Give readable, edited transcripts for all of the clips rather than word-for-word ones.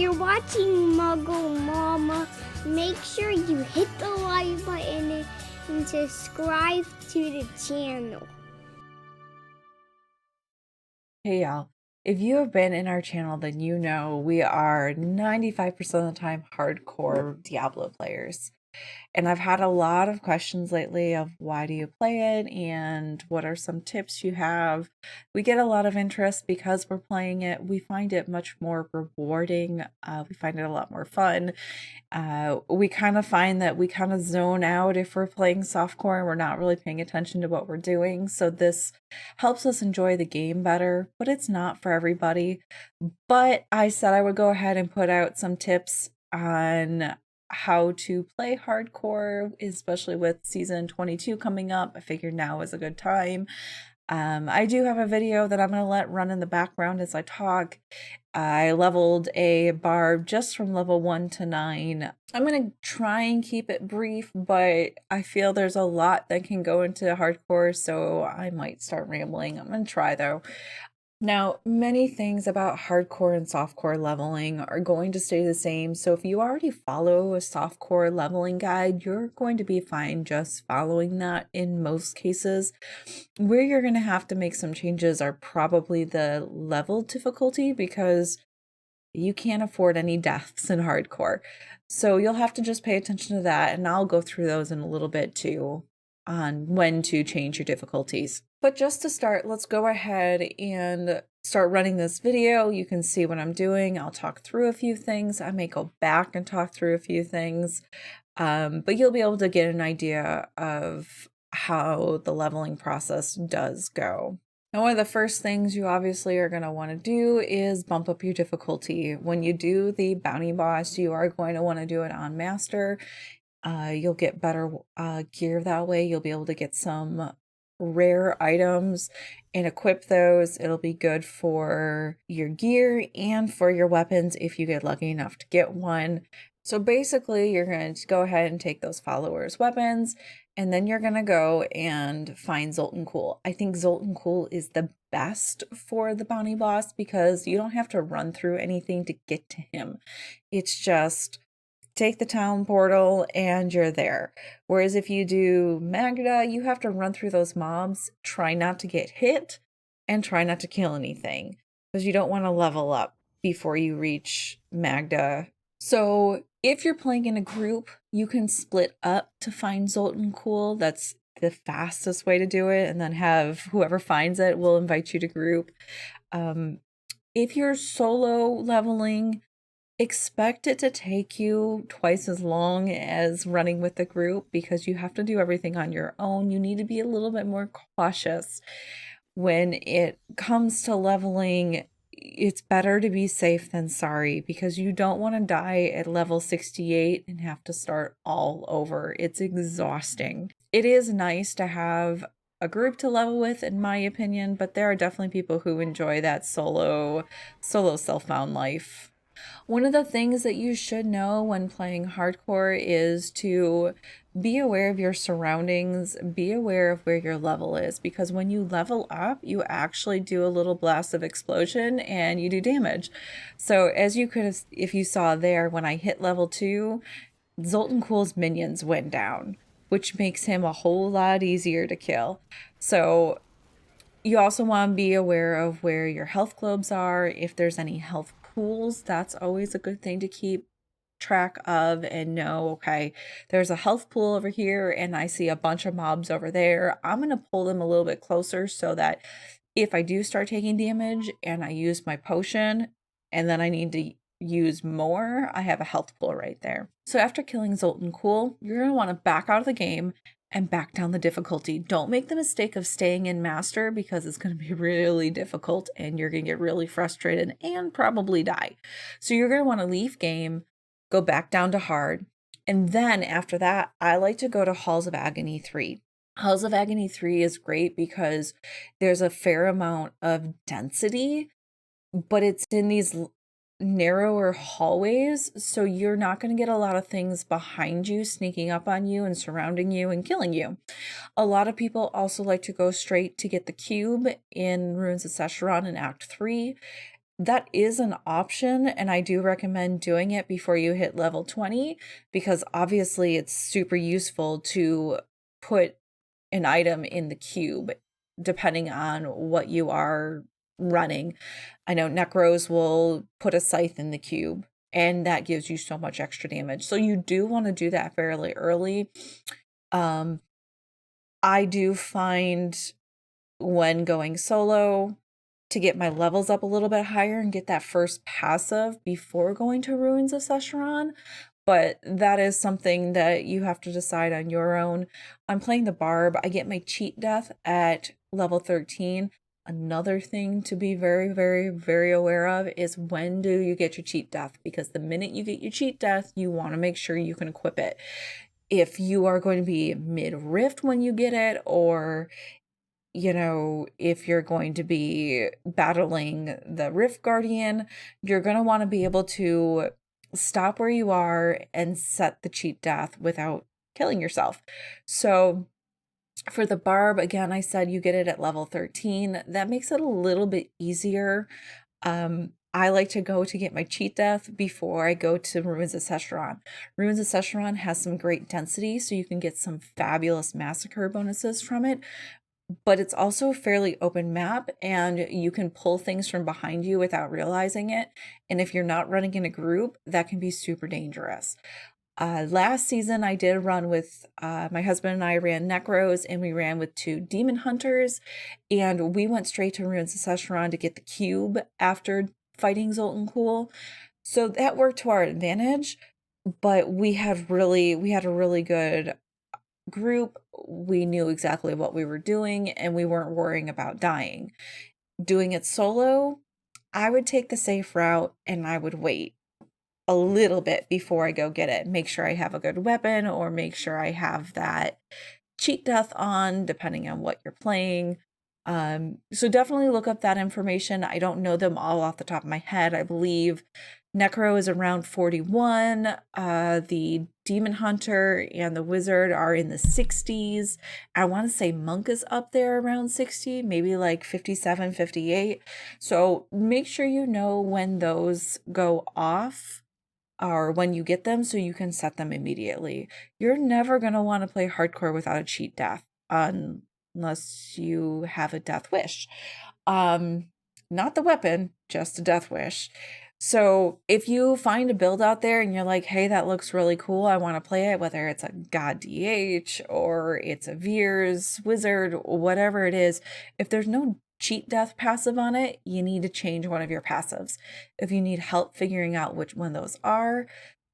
you're watching Muggle Mama, make sure you hit the like button and subscribe to the channel. Hey y'all, if you have been in our channel, then you know we are 95% of the time hardcore Diablo players. And I've had a lot of questions lately of why do you play it and what are some tips you have. We get a lot of interest because we're playing it. We find it much more rewarding. We find it a lot more fun. We kind of find that we kind of zone out if we're playing softcore and we're not really paying attention to what we're doing. So this helps us enjoy the game better, but it's not for everybody. But I said I would go ahead and put out some tips on how to play hardcore, especially with season 22 coming up. I figured now is a good time. I do have a video that I'm going to let run in the background as I talk. I leveled a barb just from level 1 to 9. I'm going to try and keep it brief, but I feel there's a lot that can go into hardcore, so I might start rambling. I'm going to try though. Now, many things about hardcore and softcore leveling are going to stay the same, so if you already follow a softcore leveling guide, you're going to be fine just following that in most cases. Where you're going to have to make some changes are probably the level difficulty, because you can't afford any deaths in hardcore. So you'll have to just pay attention to that, and I'll go through those in a little bit too on when to change your difficulties. But just to start, let's go ahead and start running this video. You can see what I'm doing. I'll talk through a few things. I may go back and talk through a few things, but you'll be able to get an idea of how the leveling process does go. Now, one of the first things you obviously are going to want to do is bump up your difficulty. When you do the bounty boss, you are going to want to do it on master. You'll get better gear that way. You'll be able to get some rare items and equip those. It'll be good for your gear and for your weapons if you get lucky enough to get one. So basically, you're going to go ahead and take those followers' weapons, and then you're going to go and find Zoltan Kuhl. I think Zoltan Kuhl is the best for the bounty boss because you don't have to run through anything to get to him. It's just take the town portal and you're there. Whereas if you do Magda, you have to run through those mobs, try not to get hit, and try not to kill anything, because you don't want to level up before you reach Magda. So if you're playing in a group, you can split up to find Zoltan Kuhl. That's the fastest way to do it, and then have whoever finds it will invite you to group. If you're solo leveling, expect it to take you twice as long as running with the group, because you have to do everything on your own. You need to be a little bit more cautious when it comes to leveling. It's better to be safe than sorry, because you don't want to die at level 68 and have to start all over. It's exhausting. It is nice to have a group to level with, in my opinion, but there are definitely people who enjoy that solo self-found life. One of the things that you should know when playing hardcore is to be aware of your surroundings, be aware of where your level is, because when you level up, you actually do a little blast of explosion and you do damage. So as you could have, if you saw there, when I hit level 2, Zoltan Kuhl's minions went down, which makes him a whole lot easier to kill. So you also want to be aware of where your health globes are. If there's any health pools, that's always a good thing to keep track of and know, okay, there's a health pool over here and I see a bunch of mobs over there. I'm going to pull them a little bit closer so that if I do start taking damage and I use my potion and then I need to use more, I have a health pool right there. So after killing Zoltan Kuhl, you're going to want to back out of the game and back down the difficulty. Don't make the mistake of staying in master, because it's going to be really difficult and you're going to get really frustrated and probably die. So you're going to want to leave game, go back down to hard, and then after that, I like to go to Halls of Agony 3. Halls of Agony 3 is great because there's a fair amount of density, but it's in these narrower hallways, so you're not going to get a lot of things behind you sneaking up on you and surrounding you and killing you. A lot of people also like to go straight to get the cube in Ruins of Sescheron in Act 3. that is an option, and I do recommend doing it before you hit level 20, because obviously it's super useful to put an item in the cube depending on what you are running. I know Necros will put a scythe in the cube, and that gives you so much extra damage. So you do want to do that fairly early. I do find when going solo to get my levels up a little bit higher and get that first passive before going to Ruins of Sescheron. But that is something that you have to decide on your own. I'm playing the Barb. I get my cheat death at level 13. Another thing to be very, very, very aware of is when do you get your cheat death? Because the minute you get your cheat death, you want to make sure you can equip it. If you are going to be mid-rift when you get it, or if you're going to be battling the Rift Guardian, you're going to want to be able to stop where you are and set the cheat death without killing yourself. So for the Barb, again, I said you get it at level 13. That makes it a little bit easier. I like to go to get my cheat death before I go to Ruins of Sescheron. Ruins of Sescheron has some great density, so you can get some fabulous massacre bonuses from it. But it's also a fairly open map, and you can pull things from behind you without realizing it. And if you're not running in a group, that can be super dangerous. Last season, I did run with my husband and I ran Necros, and we ran with 2 Demon Hunters, and we went straight to Ruins of Sescheron to get the cube after fighting Zoltan. So that worked to our advantage, but we had a really good group. We knew exactly what we were doing, and we weren't worrying about dying. Doing it solo, I would take the safe route, and I would wait a little bit before I go get it. Make sure I have a good weapon, or make sure I have that cheat death on, depending on what you're playing. So definitely look up that information. I don't know them all off the top of my head. I believe Necro is around 41. The Demon Hunter and the Wizard are in the 60s. I want to say Monk is up there around 60, maybe like 57, 58. So make sure you know when those go off or when you get them so you can set them immediately. You're never going to want to play hardcore without a cheat death unless you have a death wish. Not the weapon, just a death wish. So if you find a build out there and you're like, hey, that looks really cool, I want to play it, whether it's a God DH or it's a Veers Wizard, whatever it is, if there's no cheat death passive on it, you need to change one of your passives. If you need help figuring out which one those are,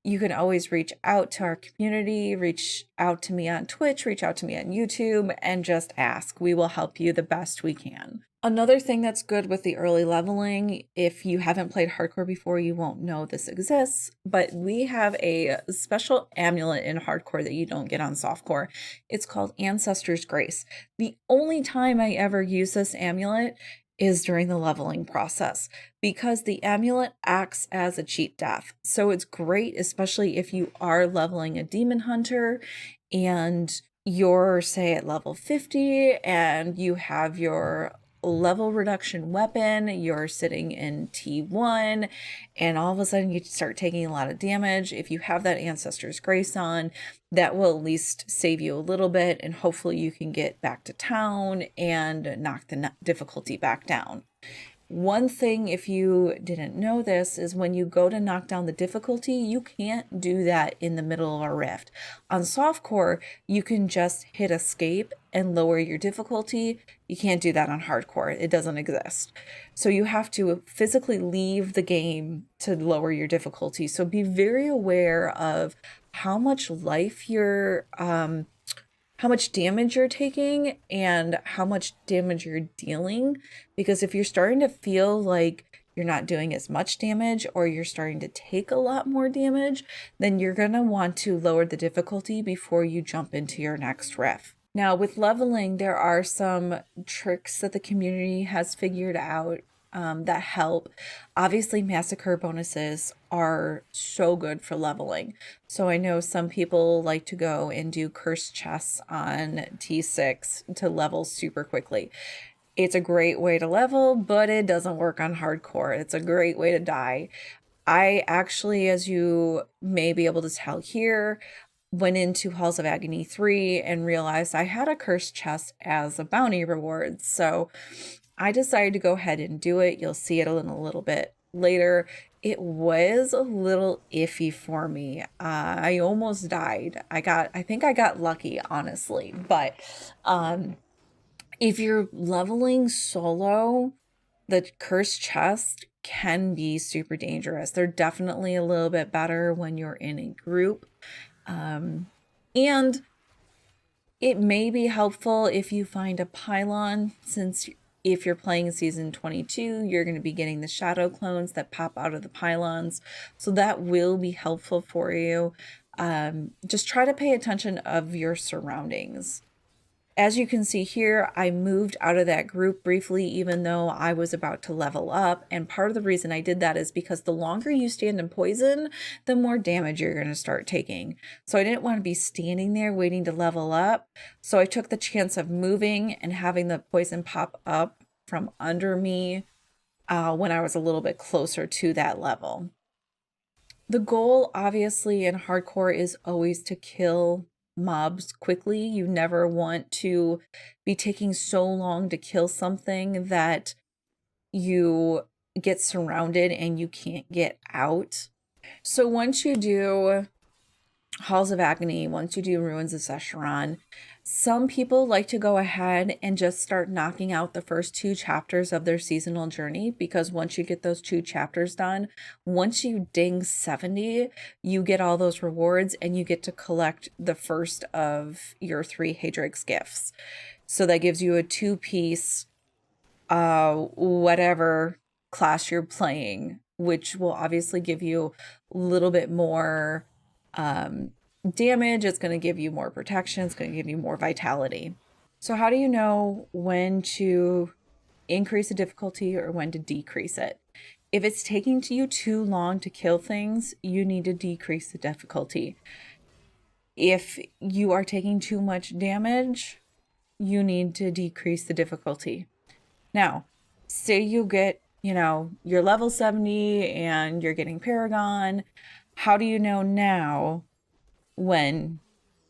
you can always reach out to our community, reach out to me on Twitch, reach out to me on YouTube, and just ask. We will help you the best we can. Another thing that's good with the early leveling, if you haven't played hardcore before, you won't know this exists, but we have a special amulet in hardcore that you don't get on softcore. It's called Ancestor's Grace. The only time I ever use this amulet is during the leveling process, because the amulet acts as a cheat death. So it's great, especially if you are leveling a Demon Hunter and you're, say, at level 50 and you have your level reduction weapon, you're sitting in T1, and all of a sudden you start taking a lot of damage. If you have that Ancestor's Grace on, that will at least save you a little bit, and hopefully you can get back to town and knock the difficulty back down. One thing, if you didn't know this, is when you go to knock down the difficulty, you can't do that in the middle of a rift. On softcore, you can just hit escape and lower your difficulty. You can't do that on hardcore. It doesn't exist. So you have to physically leave the game to lower your difficulty. So be very aware of how much life you're how much damage you're taking and how much damage you're dealing. Because if you're starting to feel like you're not doing as much damage, or you're starting to take a lot more damage, then you're going to want to lower the difficulty before you jump into your next rift. Now, with leveling, there are some tricks that the community has figured out that help. Obviously, massacre bonuses are so good for leveling. So I know some people like to go and do cursed chests on T6 to level super quickly. It's a great way to level, but it doesn't work on hardcore. It's a great way to die. I actually, as you may be able to tell here, went into Halls of Agony 3 and realized I had a cursed chest as a bounty reward. So I decided to go ahead and do it. You'll see it in a little bit later. It was a little iffy for me. I almost died. I think I got lucky, honestly. But if you're leveling solo, the cursed chest can be super dangerous. They're definitely a little bit better when you're in a group. And it may be helpful if you find a pylon, since if you're playing season 22, you're going to be getting the shadow clones that pop out of the pylons. So that will be helpful for you. Just try to pay attention of your surroundings. As you can see here, I moved out of that group briefly, even though I was about to level up. And part of the reason I did that is because the longer you stand in poison, the more damage you're going to start taking. So I didn't want to be standing there waiting to level up. So I took the chance of moving and having the poison pop up from under me when I was a little bit closer to that level. The goal, obviously, in hardcore is always to kill mobs quickly. You never want to be taking so long to kill something that you get surrounded and you can't get out. So once you do Halls of Agony, once you do Ruins of Sescheron, some people like to go ahead and just start knocking out the first 2 chapters of their seasonal journey, because once you get those 2 chapters done, once you ding 70, you get all those rewards and you get to collect the first of your 3 Hadrix gifts. So that gives you a 2-piece whatever class you're playing, which will obviously give you a little bit more damage. It's going to give you more protection. It's going to give you more vitality. So how do you know when to increase the difficulty or when to decrease it? If it's taking you too long to kill things, you need to decrease the difficulty. If you are taking too much damage, you need to decrease the difficulty. Now, say you get, you're level 70 and you're getting Paragon. How do you know now when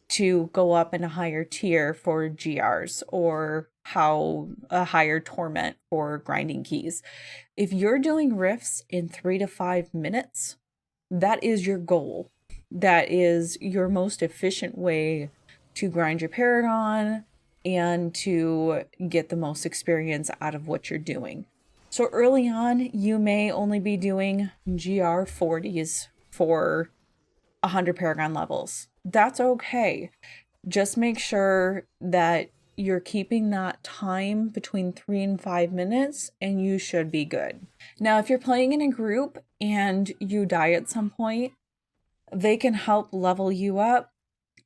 to go up in a higher tier for GRs, or how a higher torment for grinding keys? If you're doing rifts in 3 to 5 minutes, that is your goal. That is your most efficient way to grind your Paragon and to get the most experience out of what you're doing. So early on, you may only be doing GR 40s for 100 Paragon levels. That's okay. Just make sure that you're keeping that time between 3 and 5 minutes and you should be good. Now, if you're playing in a group and you die at some point, they can help level you up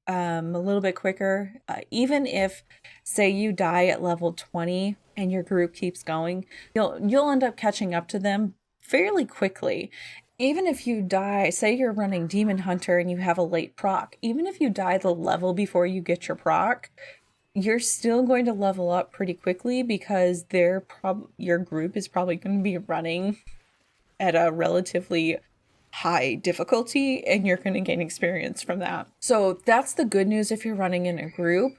a little bit quicker. Even if, say, you die at level 20 and your group keeps going, you'll end up catching up to them fairly quickly. Even if you die, say you're running Demon Hunter and you have a late proc, even if you die the level before you get your proc, you're still going to level up pretty quickly, because your group is probably going to be running at a relatively high difficulty and you're going to gain experience from that. So that's the good news if you're running in a group.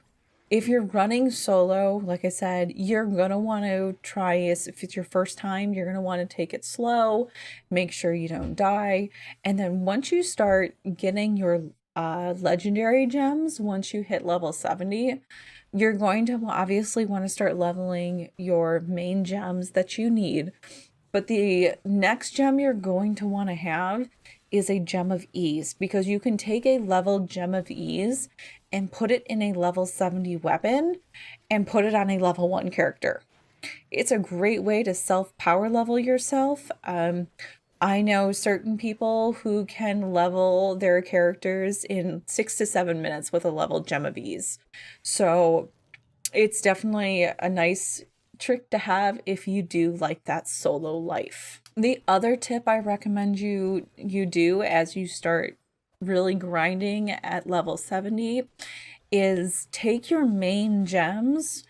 If you're running solo, like I said, you're going to want to try, if it's your first time, you're going to want to take it slow, make sure you don't die. And then once you start getting your legendary gems, once you hit level 70, you're going to obviously want to start leveling your main gems that you need. But the next gem you're going to want to have is a gem of ease, because you can take a leveled gem of ease and put it in a level 70 weapon and put it on a level 1 character. It's a great way to self-power level yourself. I know certain people who can level their characters in 6 to 7 minutes with a leveled gem of ease. So it's definitely a nice trick to have if you do like that solo life. The other tip I recommend you do as you start really grinding at level 70 is take your main gems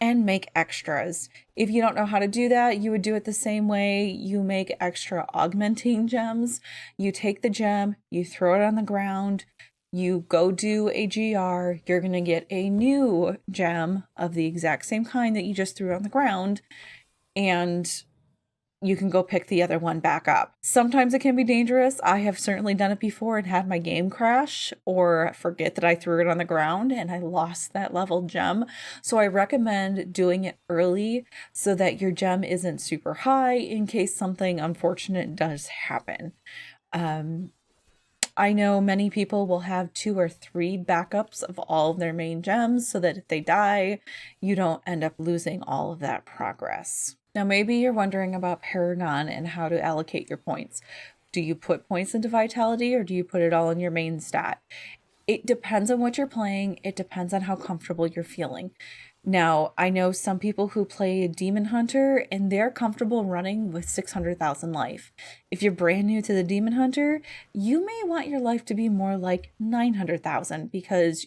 and make extras. If you don't know how to do that, you would do it the same way you make extra augmenting gems. You take the gem, you throw it on the ground, you go do a GR, you're going to get a new gem of the exact same kind that you just threw on the ground, and you can go pick the other one back up. Sometimes it can be dangerous. I have certainly done it before and had my game crash or forget that I threw it on the ground and I lost that level gem. So I recommend doing it early so that your gem isn't super high in case something unfortunate does happen. I know many people will have 2 or 3 backups of all of their main gems so that if they die, you don't end up losing all of that progress. Now, maybe you're wondering about Paragon and how to allocate your points. Do you put points into Vitality or do you put it all in your main stat? It depends on what you're playing. It depends on how comfortable you're feeling. Now, I know some people who play Demon Hunter and they're comfortable running with 600,000 life. If you're brand new to the Demon Hunter, you may want your life to be more like 900,000 because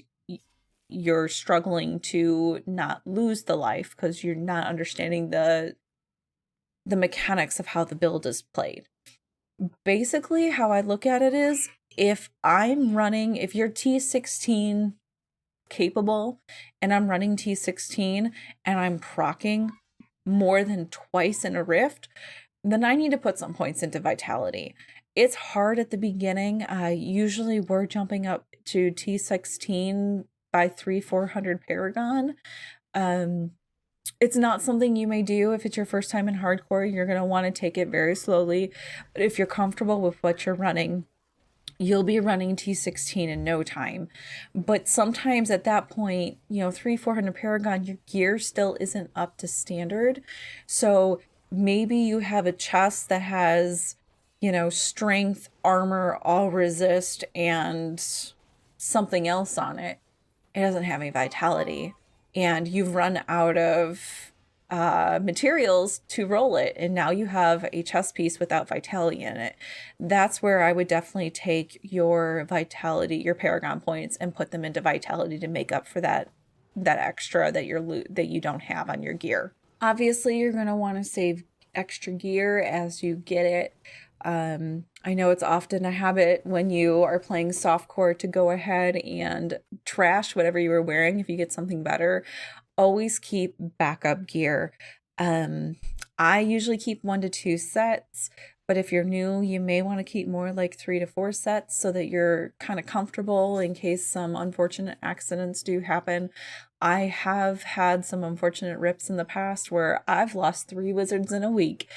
you're struggling to not lose the life because you're not understanding the mechanics of how the build is played. Basically, how I look at it is if you're T16 capable and I'm running T16 and I'm proccing more than twice in a rift, then I need to put some points into Vitality. It's hard at the beginning. Usually we're jumping up to T16 by 300-400 Paragon. It's not something you may do if it's your first time in hardcore. You're going to want to take it very slowly. But if you're comfortable with what you're running, you'll be running T16 in no time. But sometimes at that point, 300-400 Paragon, your gear still isn't up to standard. So maybe you have a chest that has, strength, armor, all resist, and something else on it. It doesn't have any vitality. And you've run out of materials to roll it, and now you have a chess piece without vitality in it. That's where I would definitely take your vitality, your Paragon points, and put them into vitality to make up for that extra that you don't have on your gear. Obviously, you're going to want to save extra gear as you get it. I know it's often a habit when you are playing softcore to go ahead and trash whatever you were wearing if you get something better. Always keep backup gear. I usually keep 1 to 2 sets, but if you're new, you may want to keep more like 3 to 4 sets so that you're kind of comfortable in case some unfortunate accidents do happen. I have had some unfortunate rips in the past where I've lost 3 wizards in a week,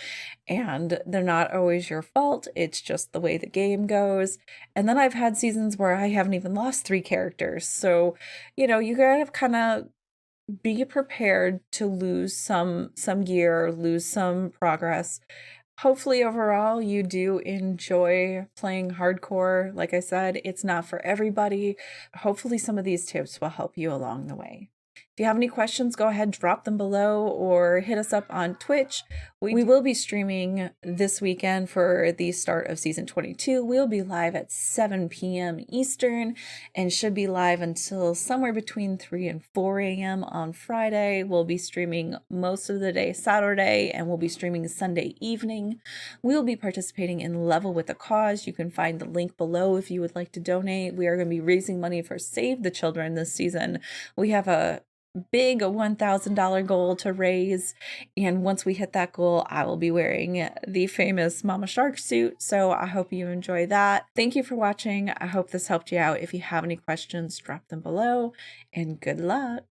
and they're not always your fault. It's just the way the game goes. And then I've had seasons where I haven't even lost 3 characters. So, you gotta kind of be prepared to lose some gear, lose some progress. Hopefully overall you do enjoy playing hardcore. Like I said, it's not for everybody. Hopefully some of these tips will help you along the way. If you have any questions, go ahead, drop them below or hit us up on Twitch. We will be streaming this weekend for the start of season 22. We'll be live at 7 p.m. Eastern and should be live until somewhere between 3 and 4 a.m. on Friday. We'll be streaming most of the day Saturday, and we'll be streaming Sunday evening. We'll be participating in Level with a Cause. You can find the link below if you would like to donate. We are going to be raising money for Save the Children this season. We have a big $1,000 goal to raise, and once we hit that goal, I will be wearing the famous Mama Shark suit, so I hope you enjoy that. Thank you for watching. I hope this helped you out. If you have any questions, drop them below, and good luck.